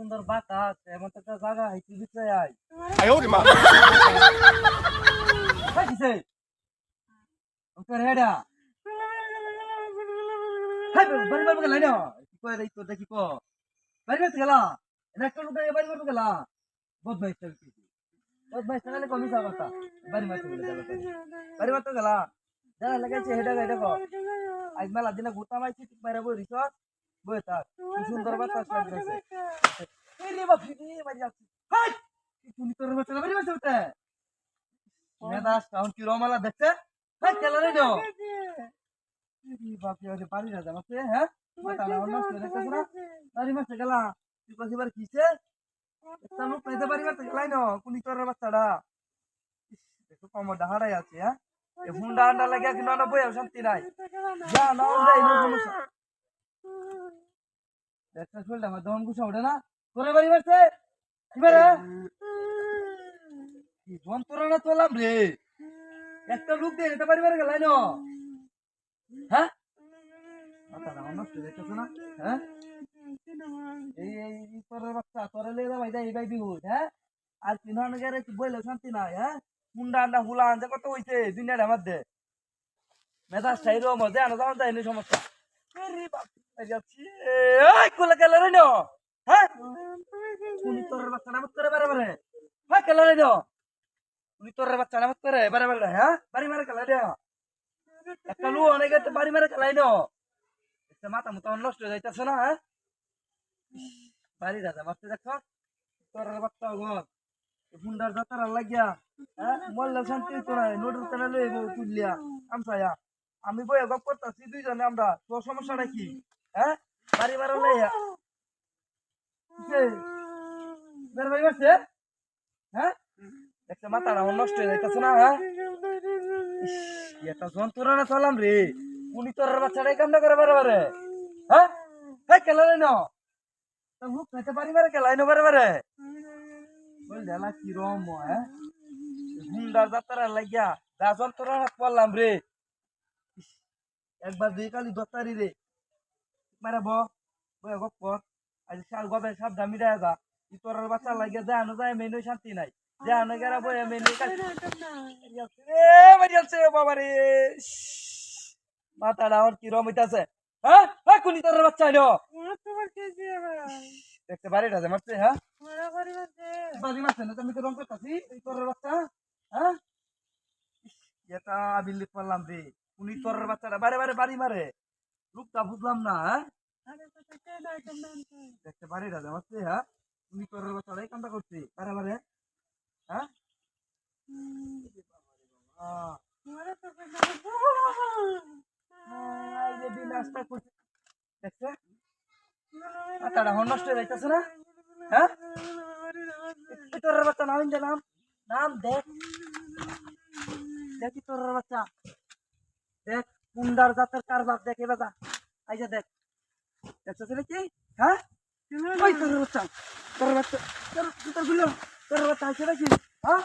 সুন্দর বাতাস এমন তো একটা জায়গা হইতে দিতে আই 哎呦我的妈！ খাইছে ওকে রেডা হাই বাড়ি বাড়ি গেল না কি কয় দেই তো দেখি কো বাড়ি বাড়ি গেল এটা একটা লোক বাড়ি বাড়ি গেল বদমাইশ চলতি বদমাইশ তাহলে কমি যাবাতা বাড়ি মারতে গেল বাড়ি মারতে গেল যারা লাগাইছে হেডা হেডা কো আজ মেলা দিনে ঘুরতাম আইছি ঠিক মারা বই রিসর্ট বই তার কি সুন্দর বাতাস লাগছে এই রে বাপ রে বাড়ি যাচ্ছি হাই তুমি তোর বাচ্চা বাড়ি মারতে উঠে মেদাস টাউন কি রমালা দেখছে হাই চলে রে নো বাপরে ওরে বাড়ি রাজা মাসে হ্যাঁ মাথা না অন্য করে দেখছ না বাড়ি মাসে গেলা তুই কসিবার কিছে একটা লোক পেতে বাড়ি মারতে গেলাই না কুনি তোর বাচ্চাটা দেখো কমর ডাহাড়াই আছে হ্যাঁ এ হুন্ডা আন্ডা লাগিয়া কিন্তু না বই শান্তি নাই যা না যাই নো সমস্যা দেখছ শুনলে আমার দম গুছা ওঠে না তোরে বাড়ি মারছে কিবারে কি যন্ত্রণা তোলাম রে একটা লোক দিয়ে এটা বাড়ি মারে গেলাই না হ্যাঁ মাথা না নষ্ট দেখছ না হ্যাঁ এই তোর বাচ্চা তোরে লে ভাই যাই ভাই বিহু হ্যাঁ আর তিনজন গেরে বইলে শান্তি নাই হ্যাঁ মুন্ডা আন্ডা হুলা আনতে কত হইছে দুনিয়ার মধ্যে মেজাজ চাইরো মজা আনো যাও তাই নেই সমস্যা আরে বাপ রে যাচ্ছি এই কোলা গেল রে নো হ্যাঁ তুমি তোর বাচ্চা নামত করে বারে বারে হ্যাঁ গেল রে নো তুমি তোর বাচ্চা নামত করে বারে বারে হ্যাঁ বাড়ি মারে গেল রে একটা লু অনেকে তো বাড়ি মারে গেলাই নো একটা মাথা মতো নষ্ট হয়ে যাইতেছে না হ্যাঁ বাড়ি রাজা মারতে দেখো তোর বাচ্চা ঘর গুন্ডার যাতার লাগিয়া হ্যাঁ মল্লা শান্তি তোরা নোটুর কেনা লই তুললিয়া আমসায়া আমি বইয়া গপ করতেছি দুইজনে আমরা তোর সমস্যাটা কি হ্যাঁ বাড়ি মারা লাইয়া বের বাড়ি মারছে হ্যাঁ একটা মাথাটা আমার নষ্ট হয়ে যাইতেছে না হ্যাঁ একটা যন্ত্রণা চলাম রে উনি তোর বাচ্চাটাই কামটা করে বারে বারে হ্যাঁ হ্যাঁ কেলা লাই না মুখ খাইতে পারি বারে কেলাই না বারে বারে বল দেলা কি রম হ্যাঁ হুন্ডার যাত্রা লাগিয়া যা যন্ত্রণা পড়লাম রে একবার দুই কালি দত্তারি রে মারা বয় গপ কর আজ সাল গবে সব দামি দেয় যা ই তোর বাচ্চা লাগিয়া যায় না যায় মেনু শান্তি নাই যায় না গেরা বয় মেনু কালি রে মারিয়াছে বাবা রে মাথাটা আমার কি রম হইতাছে হ্যাঁ হ্যাঁ কোনি তোর বাচ্চা আইলো দেখতে পারি রাজা মারছে হ্যাঁ বাড়ি মারছে না তুমি তো রং করতেছি এই তোর বাচ্চা হ্যাঁ এটা বিল্লি পারলাম রে উনি তোর বাচ্চাটা বারে বারে বাড়ি মারে লোকটা বুঝলাম না হ্যাঁ দেখতে পারি রাজা মারছে হ্যাঁ উনি তোর বাচ্চাটাই কামটা করছে বারে বারে হ্যাঁ বিনাশটা করছে দেখছে মাথাটা নষ্ট হয়ে যাইতেছে না হ্যাঁ তোর বাচ্চা নাম নাম নাম দেখ দেখি তোর বাচ্চা দেখ কুন্ডার জাতের কারবার দেখ এবার আইজা দেখ দেখছো কি হ্যাঁ ওই তোর বাচ্চা তোর বাচ্চা তোর বাচ্চা আছে নাকি হ্যাঁ